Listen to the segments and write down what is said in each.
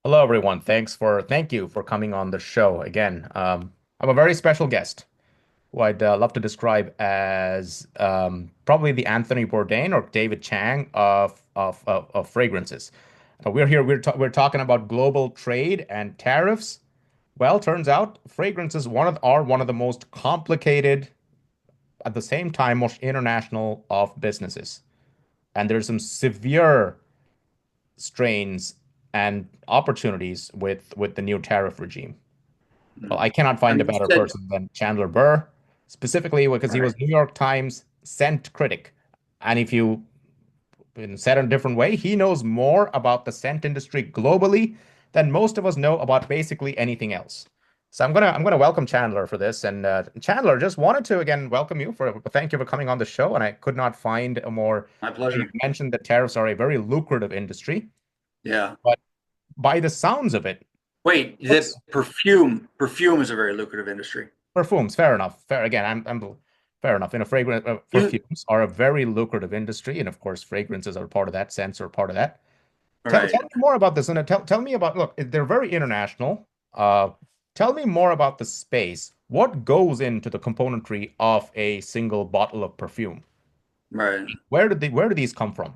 Hello, everyone. Thank you for coming on the show again. I'm a very special guest who I'd love to describe as probably the Anthony Bourdain or David Chang of fragrances. We're here. We're talking about global trade and tariffs. Well, turns out fragrances are one of the most complicated, at the same time, most international of businesses, and there's some severe strains and opportunities with the new tariff regime. Well, Mm. I cannot I find a mean, you better said, person than Chandler Burr, specifically because he right. was New York Times scent critic. And if you said in a different way, he knows more about the scent industry globally than most of us know about basically anything else. So I'm gonna welcome Chandler for this. And Chandler, just wanted to again welcome you for thank you for coming on the show. And I could not find a more. My You pleasure. mentioned that tariffs are a very lucrative industry, Yeah. but by the sounds of it, Wait, the looks perfume is a very lucrative industry. perfumes, fair enough. Fair again, I'm fair enough. In a fragrance, You, perfumes are a very lucrative industry, and of course, fragrances are part of that. Scents are part of that. Tell right. me more about this, and tell me about. Look, they're very international. Tell me more about the space. What goes into the componentry of a single bottle of perfume? Right. Where do these come from?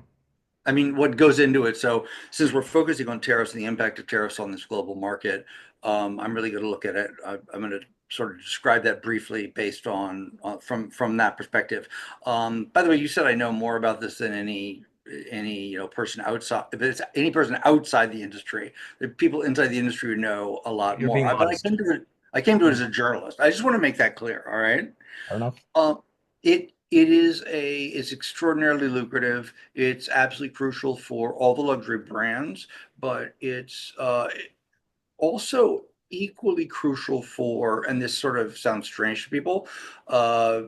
I mean, what goes into it? So, since we're focusing on tariffs and the impact of tariffs on this global market, I'm really going to look at it. I'm going to sort of describe that briefly based on from that perspective. By the way, you said I know more about this than any person outside. If it's any person outside the industry, the people inside the industry know a lot You're more. being But modest. I came to it as a journalist. I just want to make that clear. All right. Fair enough. Um, it's extraordinarily lucrative. It's absolutely crucial for all the luxury brands, but it's also equally crucial for, and this sort of sounds strange to people, uh,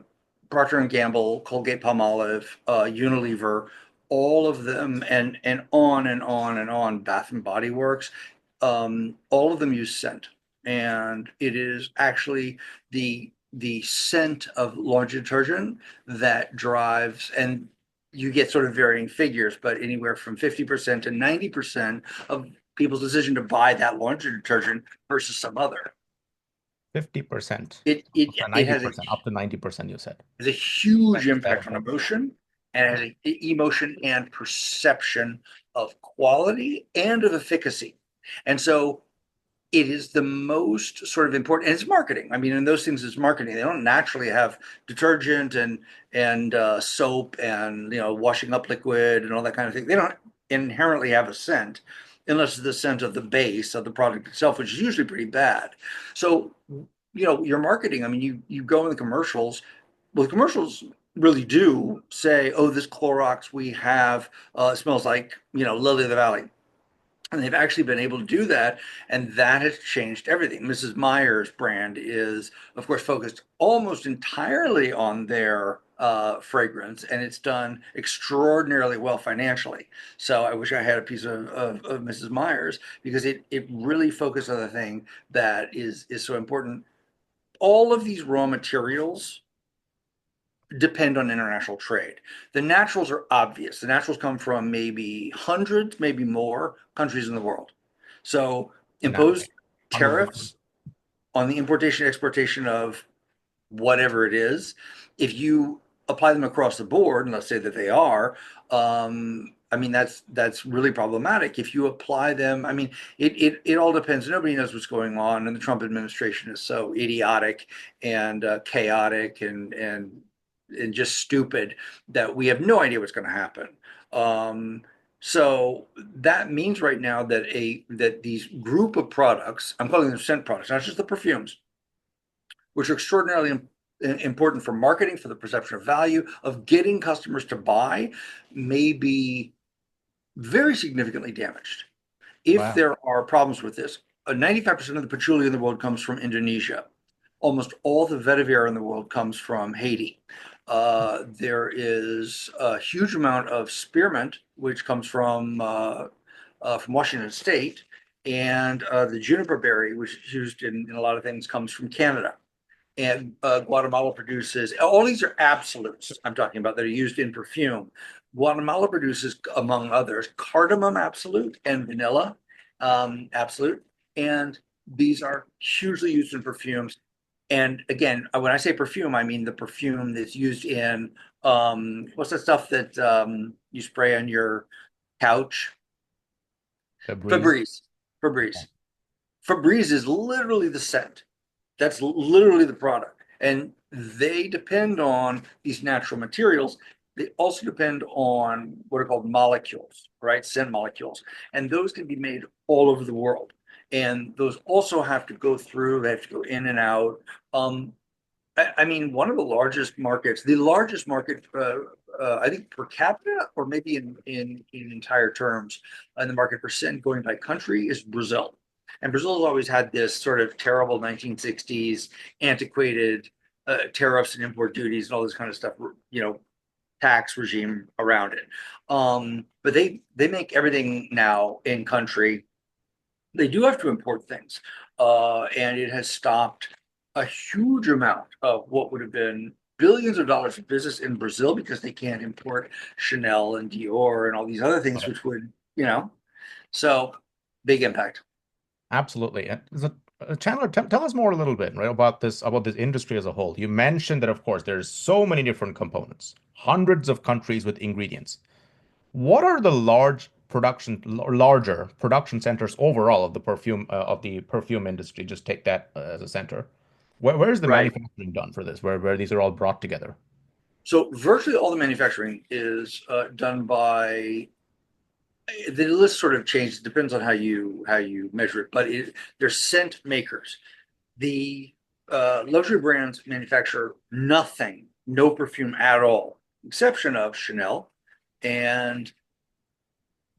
Procter and Gamble, Colgate Palmolive, Unilever, all of them, and on and on and on, Bath and Body Works, all of them use scent, and it is actually the scent of laundry detergent that drives, and you get sort of varying figures, but anywhere from 50% to 90% of people's decision to buy that laundry detergent versus some other. 50%, It it up to it has a 90%, up to 90%, you said. has a huge Thanks, that impact on effect. emotion, and it has emotion and perception of quality and of efficacy. And so it is the most sort of important, and it's marketing. I mean, and those things is marketing. They don't naturally have detergent and soap and washing up liquid and all that kind of thing. They don't inherently have a scent unless it's the scent of the base of the product itself, which is usually pretty bad. So your marketing. I mean, you go in the commercials. Well, the commercials really do say, "Oh, this Clorox we have smells like lily of the valley." And they've actually been able to do that, and that has changed everything. Mrs. Meyer's brand is, of course, focused almost entirely on their fragrance, and it's done extraordinarily well financially. So I wish I had a piece of Mrs. Meyer's, because it really focused on the thing that is so important. All of these raw materials depend on international trade. The naturals are obvious. The naturals come from maybe hundreds, maybe more countries in the world. So Okay. impose Hundreds of tariffs on the importation exportation of whatever it is. If you apply them across the board, and let's say that they are, I mean that's really problematic. If you apply them, I mean it all depends. Nobody knows what's going on, and the Trump administration is so idiotic and chaotic and just stupid that we have no idea what's going to happen. Um, so that means right now that these group of products, I'm calling them scent products, not just the perfumes, which are extraordinarily important for marketing, for the perception of value, of getting customers to buy, may be very significantly damaged if Wow. there are problems with this. 95% of the patchouli in the world comes from Indonesia. Almost all the vetiver in the world comes from Haiti. There is a huge amount of spearmint, which comes from Washington State, and the juniper berry, which is used in a lot of things, comes from Canada. And Guatemala produces, all these are absolutes I'm talking about that are used in perfume. Guatemala produces, among others, cardamom absolute and vanilla. Absolute. And these are hugely used in perfumes. And again, when I say perfume, I mean the perfume that's used in what's that stuff that you spray on your couch? Febreze. Febreze. Febreze. Febreze is literally the scent. That's literally the product. And they depend on these natural materials. They also depend on what are called molecules, right? Scent molecules. And those can be made all over the world. And those also have to go through, they have to go in and out. Um, I mean, one of the largest markets, the largest market, I think per capita, or maybe in entire terms, in the market percent going by country is Brazil. And Brazil has always had this sort of terrible 1960s antiquated tariffs and import duties and all this kind of stuff, tax regime around it. But they make everything now in country. They do have to import things, and it has stopped a huge amount of what would have been billions of dollars of business in Brazil because they can't import Chanel and Dior and all these other things, which would, so big impact. Absolutely. And so, Chandler, tell us more a little bit, right, about this industry as a whole. You mentioned that, of course, there's so many different components, hundreds of countries with ingredients. What are the larger production centers overall of the perfume industry? Just take that as a center. Where is the Right. manufacturing done for this? Where these are all brought together? So virtually all the manufacturing is done by the list sort of changes, depends on how you measure it, but they're scent makers. The luxury brands manufacture nothing, no perfume at all, exception of Chanel. And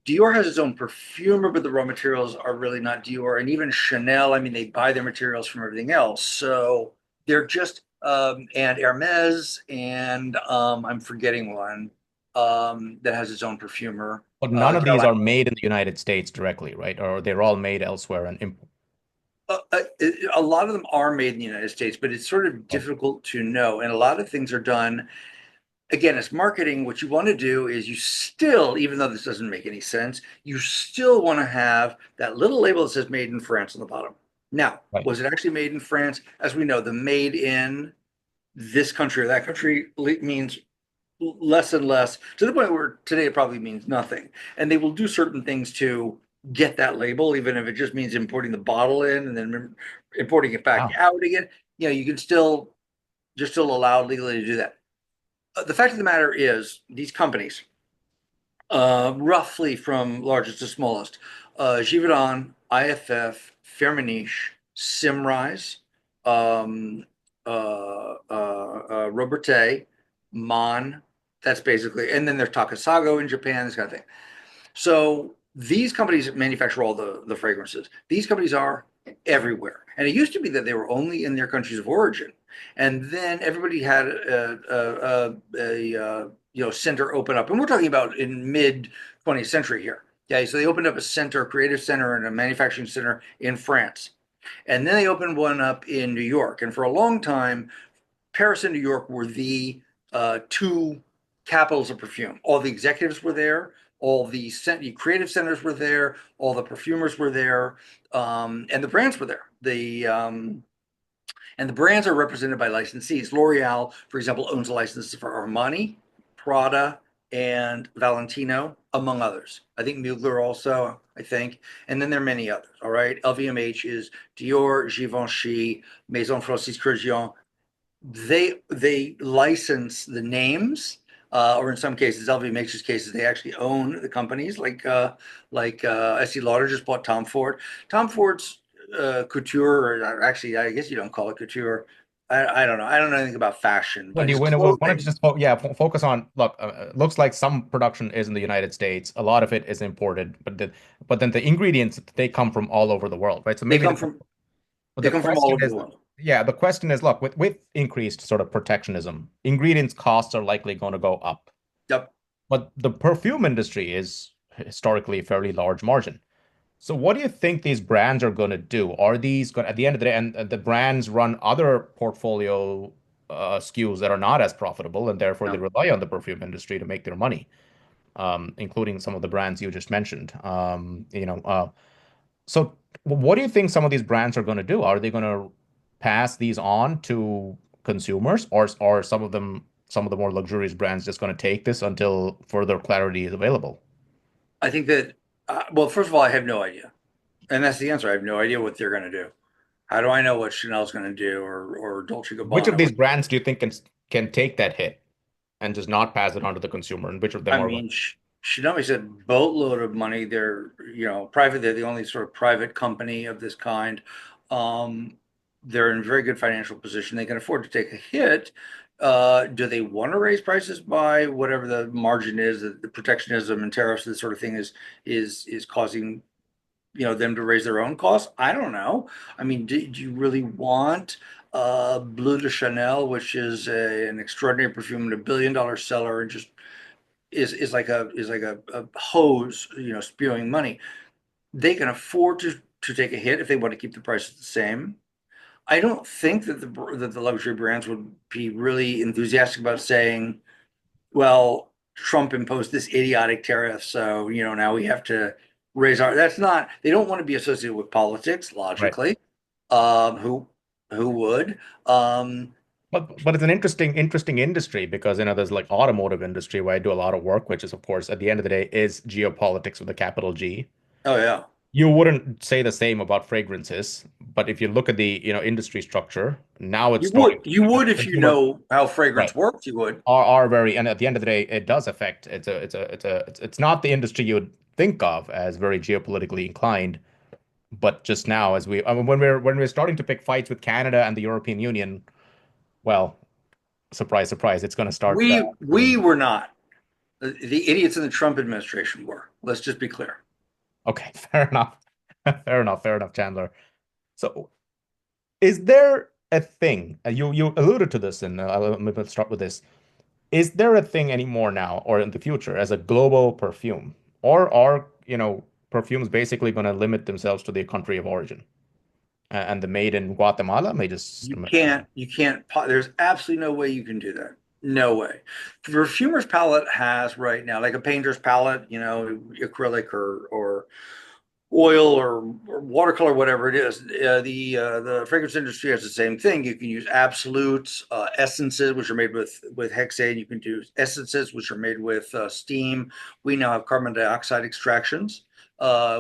Dior has its own perfumer, but the raw materials are really not Dior. And even Chanel, I mean, they buy their materials from everything else. So they're just, and Hermes, and I'm forgetting one that has its own perfumer. But none of these Caroline. are made in the United States directly, right? Or they're all made elsewhere and import. A lot of them are made in the United States, but it's sort of difficult to know. And a lot of things are done, again, it's marketing. What you want to do is you still, even though this doesn't make any sense, you still want to have that little label that says made in France on the bottom. Now, Right. was it actually made in France? As we know, the made in this country or that country means less and less to the point where today it probably means nothing. And they will do certain things to get that label, even if it just means importing the bottle in and then importing it back Wow. out again. You can still, you're still allowed legally to do that. The fact of the matter is, these companies, roughly from largest to smallest, Givaudan, IFF, Firmenich, Simrise, um, Robertet, Mon. That's basically, and then there's Takasago in Japan, this kind of thing. So these companies manufacture all the fragrances. These companies are everywhere. And it used to be that they were only in their countries of origin. And then everybody had a center open up. And we're talking about in mid 20th century here. Yeah, so they opened up a center, a creative center, and a manufacturing center in France. And then they opened one up in New York. And for a long time, Paris and New York were the two capitals of perfume. All the executives were there, all the creative centers were there, all the perfumers were there, and the brands were there. And the brands are represented by licensees. L'Oreal, for example, owns a license for Armani, Prada, and Valentino, among others. I think Mugler also, I think. And then there are many others. All right. LVMH is Dior, Givenchy, Maison Francis Kurkdjian. They license the names, or in some cases, LVMH's cases, they actually own the companies. Like Estee Lauder just bought Tom Ford. Tom Ford's couture, or actually, I guess you don't call it couture. I don't know. I don't know anything about fashion, When but you his when we wanted to clothing. just focus on look, looks like some production is in the United States, a lot of it is imported, but then the ingredients they come from all over the world, right? So They maybe come from but they the come from all question over the is, world. yeah, the question is, look, with increased sort of protectionism, ingredients costs are likely going to go up. Yep. But the perfume industry is historically a fairly large margin. So what do you think these brands are going to do? Are these going at the end of the day, and the brands run other portfolio SKUs that are not as profitable, and therefore they No. rely on the perfume industry to make their money, including some of the brands you just mentioned. So, what do you think some of these brands are going to do? Are they going to pass these on to consumers, or some of the more luxurious brands just going to take this until further clarity is available? I think that, well, first of all, I have no idea. And that's the answer. I have no idea what they're going to do. How do I know what Chanel's going to do or Dolce Which of Gabbana? these brands do you think can take that hit and just not pass it on to the consumer? And which of them I are going? mean, Chanel makes a boatload of money. They're, private. They're the only sort of private company of this kind. Um, they're in very good financial position. They can afford to take a hit. Do they want to raise prices by whatever the margin is, the protectionism and tariffs, this sort of thing is causing them to raise their own costs? I don't know. I mean, do you really want Bleu de Chanel, which is an extraordinary perfume and $1 billion seller, and just is like a hose, spewing money? They can afford to take a hit if they want to keep the prices the same. I don't think that the luxury brands would be really enthusiastic about saying, well, Trump imposed this idiotic tariff, so now we have to raise our. That's not. They don't want to be associated with politics, Right. logically. Who would? Um, But it's an interesting industry because there's like automotive industry where I do a lot of work, which is of course at the end of the day is geopolitics with a capital G. oh yeah, You wouldn't say the same about fragrances, but if you look at the industry structure, now it's you would. starting to You would if you consumer know how right fragrance works. You would. are very and at the end of the day, it does affect it's not the industry you would think of as very geopolitically inclined, but just now as we I mean, when we're starting to pick fights with Canada and the European Union, well, surprise, surprise, it's going to start We being were not. The idiots in the Trump administration were. Let's just be clear. okay. Fair enough. Fair enough, Chandler. So, is there a thing? You alluded to this, and maybe let's start with this. Is there a thing anymore now, or in the future, as a global perfume, or are perfumes basically going to limit themselves to their country of origin, and the made in Guatemala may just You can't, there's absolutely no way you can do that. No way. The perfumer's palette has right now, like a painter's palette, acrylic or oil or watercolor, whatever it is. The fragrance industry has the same thing. You can use absolutes, essences, which are made with hexane. You can do essences, which are made with steam. We now have carbon dioxide extractions.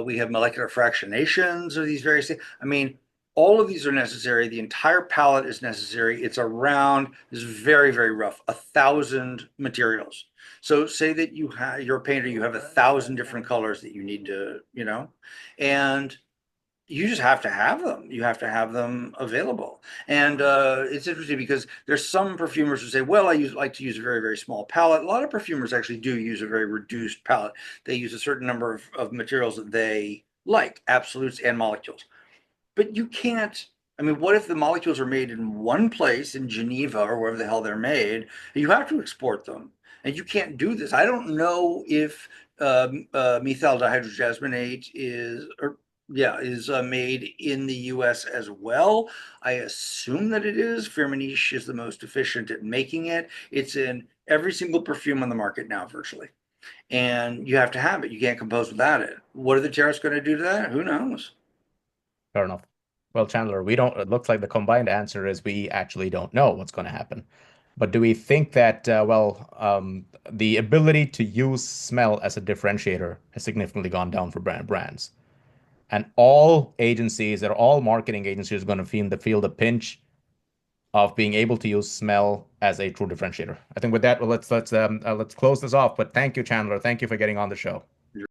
We have molecular fractionations of these various things. I mean, all of these are necessary. The entire palette is necessary. It's very, very rough, 1,000 materials. So say that you're a painter, you have 1,000 different colors that you need to, and you just have to have them. You have to have them available. And it's interesting because there's some perfumers who say, well, like to use a very, very small palette. A lot of perfumers actually do use a very reduced palette. They use a certain number of materials that they like, absolutes and molecules. But you can't. I mean, what if the molecules are made in one place in Geneva or wherever the hell they're made? You have to export them, and you can't do this. I don't know if methyl dihydrojasmonate is made in the U.S. as well. I assume that it is. Firmenich is the most efficient at making it. It's in every single perfume on the market now, virtually, and you have to have it. You can't compose without it. What are the tariffs going to do to that? Who knows? fair enough. Well, Chandler, we don't. It looks like the combined answer is we actually don't know what's going to happen. But do we think that, the ability to use smell as a differentiator has significantly gone down for brands? And all agencies or all marketing agencies are going to feel the pinch of being able to use smell as a true differentiator. I think with that, well, let's close this off. But thank you, Chandler. Thank you for getting on the show.